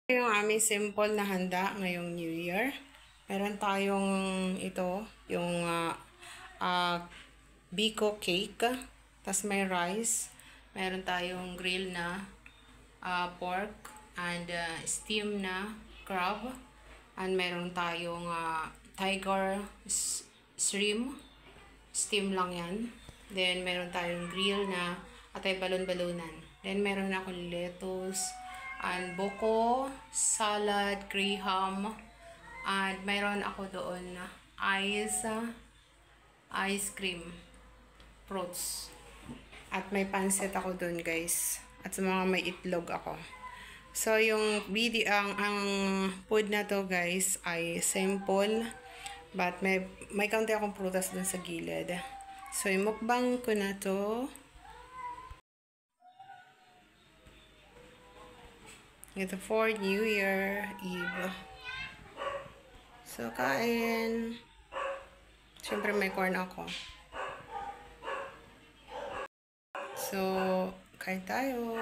Yung aming simple na handa ngayong New Year. Meron tayong ito, yung biko cake. Tas may rice. Meron tayong grill na pork and steam na crab. And meron tayong tiger shrimp. Steam lang yan. Then meron tayong grill na atay balon-balonan. Then meron akong lettuce and buko, salad, graham, and mayroon ako doon na ice cream, fruits. At may pansit ako doon, guys. At sa mga may itlog ako. So, yung video, ang food na to, guys, ay simple. But may kaunti akong prutas doon sa gilid. So, yung mukbang ko na to. Ito for New Year Eve. So, kain. Siyempre, may corn ako. So, kain tayo.